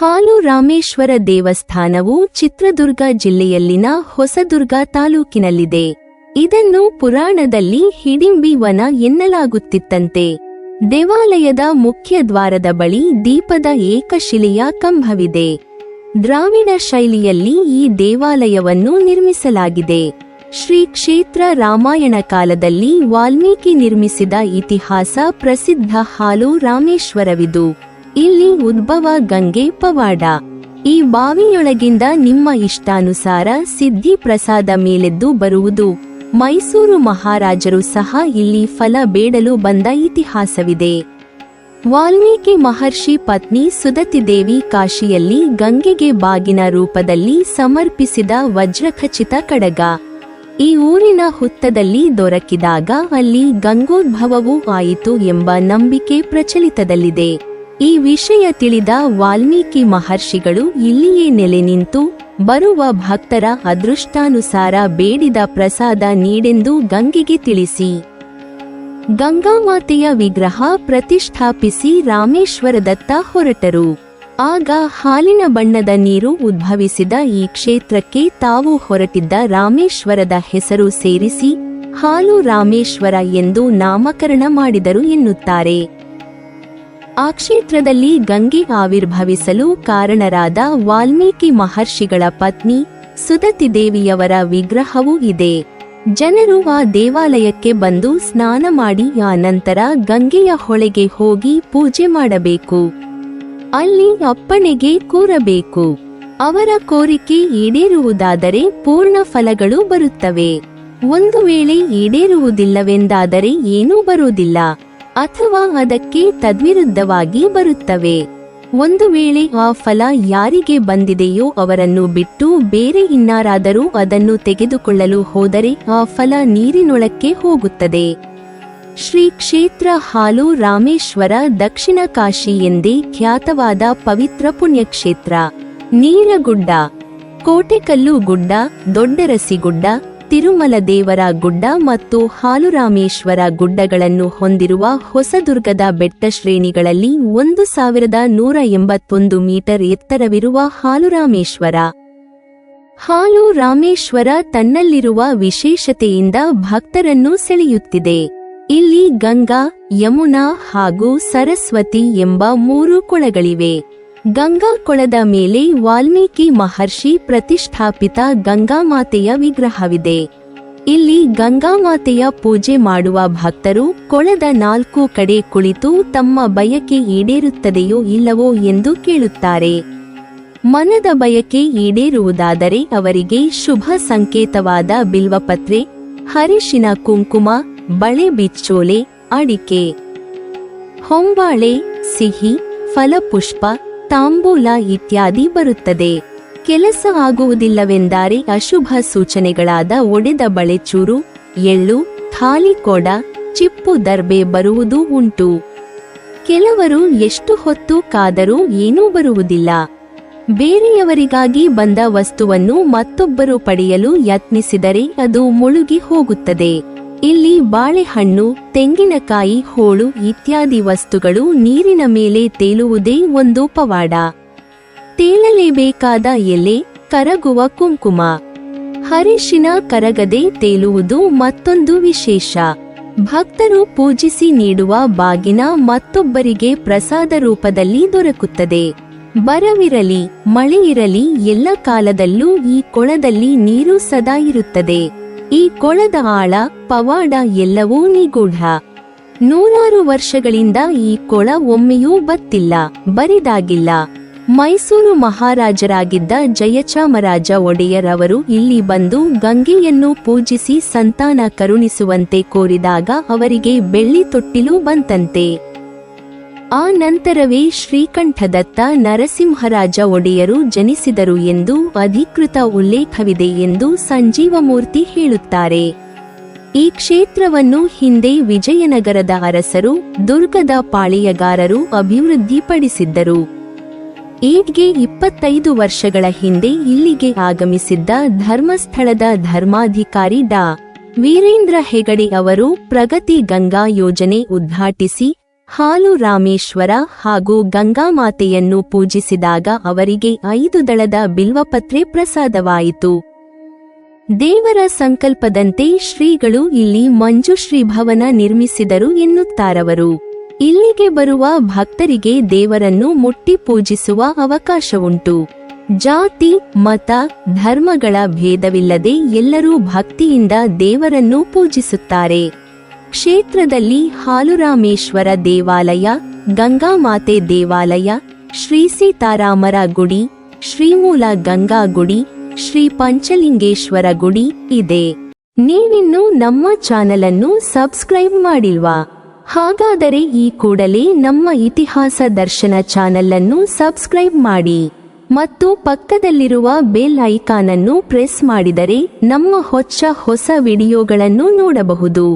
ಹಾಲು ರಾಮೇಶ್ವರ ದೇವಸ್ಥಾನವು ಚಿತ್ರದುರ್ಗ ಜಿಲ್ಲೆಯಲ್ಲಿನ ಹೊಸದುರ್ಗ ತಾಲೂಕಿನಲ್ಲಿದೆ. ಇದನ್ನು ಪುರಾಣದಲ್ಲಿ ಹಿಡಿಂಬಿ ವನ ಎನ್ನಲಾಗುತ್ತಿತ್ತಂತೆ. ದೇವಾಲಯದ ಮುಖ್ಯ ದ್ವಾರದ ಬಳಿ ದೀಪದ ಏಕಶಿಲೆಯ ಕಂಬವಿದೆ. ದ್ರಾವಿಡ ಶೈಲಿಯಲ್ಲಿ ಈ ದೇವಾಲಯವನ್ನು ನಿರ್ಮಿಸಲಾಗಿದೆ. ಶ್ರೀ ಕ್ಷೇತ್ರ ರಾಮಾಯಣ ಕಾಲದಲ್ಲಿ ವಾಲ್ಮೀಕಿ ನಿರ್ಮಿಸಿದ ಇತಿಹಾಸ ಪ್ರಸಿದ್ಧ ಹಾಲು ರಾಮೇಶ್ವರವಿದು. ಇಲ್ಲಿ ಉದ್ಭವ ಗಂಗೆ ಪವಾಡ. ಈ ಬಾವಿಯೊಳಗಿಂದ ನಿಮ್ಮ ಇಷ್ಟಾನುಸಾರ ಸಿದ್ಧಿ ಪ್ರಸಾದ ಮೇಲೆದ್ದು ಬರುವುದು. ಮೈಸೂರು ಮಹಾರಾಜರು ಸಹ ಇಲ್ಲಿ ಫಲ ಬೇಡಲು ಬಂದ ಇತಿಹಾಸವಿದೆ. ವಾಲ್ಮೀಕಿ ಮಹರ್ಷಿ ಪತ್ನಿ ಸುದತಿದೇವಿ ಕಾಶಿಯಲ್ಲಿ ಗಂಗೆಗೆ ಬಾಗಿನ ರೂಪದಲ್ಲಿ ಸಮರ್ಪಿಸಿದ ವಜ್ರಖಚಿತ ಕಡಗ ಈ ಊರಿನ ಹುತ್ತದಲ್ಲಿ ದೊರಕಿದಾಗ ಅಲ್ಲಿ ಗಂಗೋದ್ಭವವೂ ಆಯಿತು ಎಂಬ ನಂಬಿಕೆ ಪ್ರಚಲಿತದಲ್ಲಿದೆ. ಈ ವಿಷಯ ತಿಳಿದ ವಾಲ್ಮೀಕಿ ಮಹರ್ಷಿಗಳು ಇಲ್ಲಿಯೇ ನೆಲೆ ನಿಂತು ಬರುವ ಭಕ್ತರ ಅದೃಷ್ಟಾನುಸಾರ ಬೇಡಿದ ಪ್ರಸಾದ ನೀಡೆಂದು ಗಂಗೆಗೆ ತಿಳಿಸಿ ಗಂಗಾಮಾತೆಯ ವಿಗ್ರಹ ಪ್ರತಿಷ್ಠಾಪಿಸಿ ರಾಮೇಶ್ವರದತ್ತ ಹೊರಟರು. ಆಗ ಹಾಲಿನ ಬಣ್ಣದ ನೀರು ಉದ್ಭವಿಸಿದ ಈ ಕ್ಷೇತ್ರಕ್ಕೆ ತಾವು ಹೊರಟಿದ್ದ ರಾಮೇಶ್ವರದ ಹೆಸರು ಸೇರಿಸಿ ಹಾಲು ರಾಮೇಶ್ವರ ಎಂದು ನಾಮಕರಣ ಮಾಡಿದರು ಎನ್ನುತ್ತಾರೆ. ಆ ಕ್ಷೇತ್ರದಲ್ಲಿ ಗಂಗೆ ಆವಿರ್ಭವಿಸಲು ಕಾರಣರಾದ ವಾಲ್ಮೀಕಿ ಮಹರ್ಷಿಗಳ ಪತ್ನಿ ಸುದತಿದೇವಿಯವರ ವಿಗ್ರಹವೂ ಇದೆ. ಜನರು ಆ ದೇವಾಲಯಕ್ಕೆ ಬಂದು ಸ್ನಾನ ಮಾಡಿ ಆ ನಂತರ ಗಂಗೆಯ ಹೊಳೆಗೆ ಹೋಗಿ ಪೂಜೆ ಮಾಡಬೇಕು. ಅಲ್ಲಿ ಅಪ್ಪಣೆಗೆ ಕೂರಬೇಕು. ಅವರ ಕೋರಿಕೆ ಈಡೇರುವುದಾದರೆ ಪೂರ್ಣ ಫಲಗಳು ಬರುತ್ತವೆ. ಒಂದು ವೇಳೆ ಈಡೇರುವುದಿಲ್ಲವೆಂದಾದರೆ ಏನೂ ಬರುವುದಿಲ್ಲ ಅಥವಾ ಅದಕ್ಕೆ ತದ್ವಿರುದ್ಧವಾಗಿ ಬರುತ್ತವೆ. ಒಂದು ವೇಳೆ ಆ ಫಲ ಯಾರಿಗೆ ಬಂದಿದೆಯೋ ಅವರನ್ನು ಬಿಟ್ಟು ಬೇರೆ ಇನ್ನಾರಾದರೂ ಅದನ್ನು ತೆಗೆದುಕೊಳ್ಳಲು ಹೋದರೆ ಆ ಫಲ ನೀರಿನೊಳಕ್ಕೆ ಹೋಗುತ್ತದೆ. ಶ್ರೀ ಕ್ಷೇತ್ರ ಹಾಲು ರಾಮೇಶ್ವರ ದಕ್ಷಿಣ ಕಾಶಿ ಎಂದೇ ಖ್ಯಾತವಾದ ಪವಿತ್ರ ಪುಣ್ಯಕ್ಷೇತ್ರ. ನೀರಗುಡ್ಡ, ಕೋಟೆಕಲ್ಲು ಗುಡ್ಡ, ದೊಡ್ಡರಸಿಗುಡ್ಡ, ತಿರುಮಲ ದೇವರ ಗುಡ್ಡ ಮತ್ತು ಹಾಲುರಾಮೇಶ್ವರ ಗುಡ್ಡಗಳನ್ನು ಹೊಂದಿರುವ ಹೊಸದುರ್ಗದ ಬೆಟ್ಟ ಶ್ರೇಣಿಗಳಲ್ಲಿ 1181 ಮೀಟರ್ ಎತ್ತರವಿರುವ ಹಾಲುರಾಮೇಶ್ವರ. ಹಾಲು ರಾಮೇಶ್ವರ ತನ್ನಲ್ಲಿರುವ ವಿಶೇಷತೆಯಿಂದ ಭಕ್ತರನ್ನು ಸೆಳೆಯುತ್ತಿದೆ. ಇಲ್ಲಿ ಗಂಗಾ, ಯಮುನಾ ಹಾಗೂ ಸರಸ್ವತಿ ಎಂಬ 3 ಕೊಳಗಳಿವೆ. ಗಂಗಾ ಕೊಳದ ಮೇಲೆ ವಾಲ್ಮೀಕಿ ಮಹರ್ಷಿ ಪ್ರತಿಷ್ಠಾಪಿತ ಗಂಗಾಮಾತೆಯ ವಿಗ್ರಹವಿದೆ. ಇಲ್ಲಿ ಗಂಗಾಮಾತೆಯ ಪೂಜೆ ಮಾಡುವ ಭಕ್ತರು ಕೊಳದ 4 ಕಡೆ ಕುಳಿತು ತಮ್ಮ ಬಯಕೆ ಈಡೇರುತ್ತದೆಯೋ ಇಲ್ಲವೋ ಎಂದು ಕೇಳುತ್ತಾರೆ. ಮನದ ಬಯಕೆ ಈಡೇರುವುದಾದರೆ ಅವರಿಗೆ ಶುಭ ಸಂಕೇತವಾದ ಬಿಲ್ವಪತ್ರೆ, ಅರಿಶಿನ ಕುಂಕುಮ, ಬಳೆ ಬಿಚ್ಚೋಲೆ, ಅಡಿಕೆ, ಹೊಂಬಾಳೆ, ಸಿಹಿ, ಫಲಪುಷ್ಪ, ತಾಂಬೂಲ ಇತ್ಯಾದಿ ಬರುತ್ತದೆ. ಕೆಲಸ ಆಗುವುದಿಲ್ಲವೆಂದರೆ ಅಶುಭ ಸೂಚನೆಗಳಾದ ಒಡೆದ ಬಳೆಚೂರು, ಎಳ್ಳು, ಥಾಲಿಕೋಡ, ಚಿಪ್ಪು ದರ್ಬೆ ಬರುವುದೂ ಉಂಟು. ಕೆಲವರು ಎಷ್ಟು ಹೊತ್ತು ಕಾದರೂ ಏನೂ ಬರುವುದಿಲ್ಲ. ಬೇರೆಯವರಿಗಾಗಿ ಬಂದ ವಸ್ತುವನ್ನು ಮತ್ತೊಬ್ಬರು ಪಡೆಯಲು ಯತ್ನಿಸಿದರೆ ಅದು ಮುಳುಗಿ ಹೋಗುತ್ತದೆ. ಇಲ್ಲಿ ಬಾಳೆಹಣ್ಣು, ತೆಂಗಿನಕಾಯಿ ಹೋಳು ಇತ್ಯಾದಿ ವಸ್ತುಗಳು ನೀರಿನ ಮೇಲೆ ತೇಲುವುದೇ ಒಂದು ಪವಾಡ. ತೇಲಲೇಬೇಕಾದ ಎಲೆ, ಕರಗುವ ಕುಂಕುಮ, ಅರಿಶಿನ ಕರಗದೆ ತೇಲುವುದು ಮತ್ತೊಂದು ವಿಶೇಷ. ಭಕ್ತರು ಪೂಜಿಸಿ ನೀಡುವ ಬಾಗಿನ ಮತ್ತೊಬ್ಬರಿಗೆ ಪ್ರಸಾದ ರೂಪದಲ್ಲಿ ದೊರಕುತ್ತದೆ. ಬರವಿರಲಿ, ಮಳೆಯಿರಲಿ, ಎಲ್ಲ ಕಾಲದಲ್ಲೂ ಈ ಕೊಳದಲ್ಲಿ ನೀರು ಸದಾ ಇರುತ್ತದೆ. ಈ ಕೊಳದ ಆಳ, ಪವಾಡ ಎಲ್ಲವೂ ನಿಗೂಢ. 100 ವರ್ಷಗಳಿಂದ ಈ ಕೊಳ ಒಮ್ಮೆಯೂ ಬತ್ತಿಲ್ಲ, ಬರಿದಾಗಿಲ್ಲ. ಮೈಸೂರು ಮಹಾರಾಜರಾಗಿದ್ದ ಜಯಚಾಮರಾಜ ಒಡೆಯರ್ ಅವರು ಇಲ್ಲಿ ಬಂದು ಗಂಗೆಯನ್ನು ಪೂಜಿಸಿ ಸಂತಾನ ಕರುಣಿಸುವಂತೆ ಕೋರಿದಾಗ ಅವರಿಗೆ ಬೆಳ್ಳಿ ತೊಟ್ಟಿಲು ಬಂತಂತೆ. ಆ ನಂತರವೇ ಶ್ರೀಕಂಠದತ್ತ ನರಸಿಂಹರಾಜ ಒಡೆಯರು ಜನಿಸಿದರು ಎಂದು ಅಧಿಕೃತ ಉಲ್ಲೇಖವಿದೆ ಎಂದು ಸಂಜೀವಮೂರ್ತಿ ಹೇಳುತ್ತಾರೆ. ಈ ಕ್ಷೇತ್ರವನ್ನು ಹಿಂದೆ ವಿಜಯನಗರದ ಅರಸರು, ದುರ್ಗದ ಪಾಳೆಯಗಾರರು ಅಭಿವೃದ್ಧಿಪಡಿಸಿದ್ದರು. ಈಗ್ಗೆ 25 ವರ್ಷಗಳ ಹಿಂದೆ ಇಲ್ಲಿಗೆ ಆಗಮಿಸಿದ್ದ ಧರ್ಮಸ್ಥಳದ ಧರ್ಮಾಧಿಕಾರಿ ಡಾ. ವೀರೇಂದ್ರ ಹೆಗಡೆ ಅವರು ಪ್ರಗತಿ ಗಂಗಾ ಯೋಜನೆ ಉದ್ಘಾಟಿಸಿ ಹಾಲು ರಾಮೇಶ್ವರ ಹಾಗೂ ಗಂಗಾಮಾತೆಯನ್ನು ಪೂಜಿಸಿದಾಗ ಅವರಿಗೆ 5 ದಳದ ಬಿಲ್ವಪತ್ರೆ ಪ್ರಸಾದವಾಯಿತು. ದೇವರ ಸಂಕಲ್ಪದಂತೆ ಶ್ರೀಗಳು ಇಲ್ಲಿ ಮಂಜುಶ್ರೀ ಭವನ ನಿರ್ಮಿಸಿದರು ಎನ್ನುತ್ತಾರವರು. ಇಲ್ಲಿಗೆ ಬರುವ ಭಕ್ತರಿಗೆ ದೇವರನ್ನು ಮುಟ್ಟಿ ಪೂಜಿಸುವ ಅವಕಾಶವುಂಟು. ಜಾತಿ, ಮತ, ಧರ್ಮಗಳ ಭೇದವಿಲ್ಲದೆ ಎಲ್ಲರೂ ಭಕ್ತಿಯಿಂದ ದೇವರನ್ನು ಪೂಜಿಸುತ್ತಾರೆ. ಕ್ಷೇತ್ರದಲ್ಲಿ ಹಾಲುರಾಮೇಶ್ವರ ದೇವಾಲಯ, ಗಂಗಾಮಾತೆ ದೇವಾಲಯ, ಶ್ರೀ ಸೀತಾರಾಮರ ಗುಡಿ, ಶ್ರೀಮೂಲ ಗಂಗಾ ಗುಡಿ, ಶ್ರೀ ಪಂಚಲಿಂಗೇಶ್ವರ ಗುಡಿ ಇದೆ. ನೀವಿನ್ನೂ ನಮ್ಮ ಚಾನೆಲ್ ಅನ್ನು ಸಬ್ಸ್ಕ್ರೈಬ್ ಮಾಡಿಲ್ವಾ? ಹಾಗಾದರೆ ಈ ಕೂಡಲೇ ನಮ್ಮ ಇತಿಹಾಸ ದರ್ಶನ ಚಾನೆಲ್ ಅನ್ನು ಸಬ್ಸ್ಕ್ರೈಬ್ ಮಾಡಿ ಮತ್ತು ಪಕ್ಕದಲ್ಲಿರುವ ಬೆಲ್ ಐಕಾನ್ ಅನ್ನು ಪ್ರೆಸ್ ಮಾಡಿದರೆ ನಮ್ಮ ಹೊಸ ವಿಡಿಯೋಗಳನ್ನು ನೋಡಬಹುದು.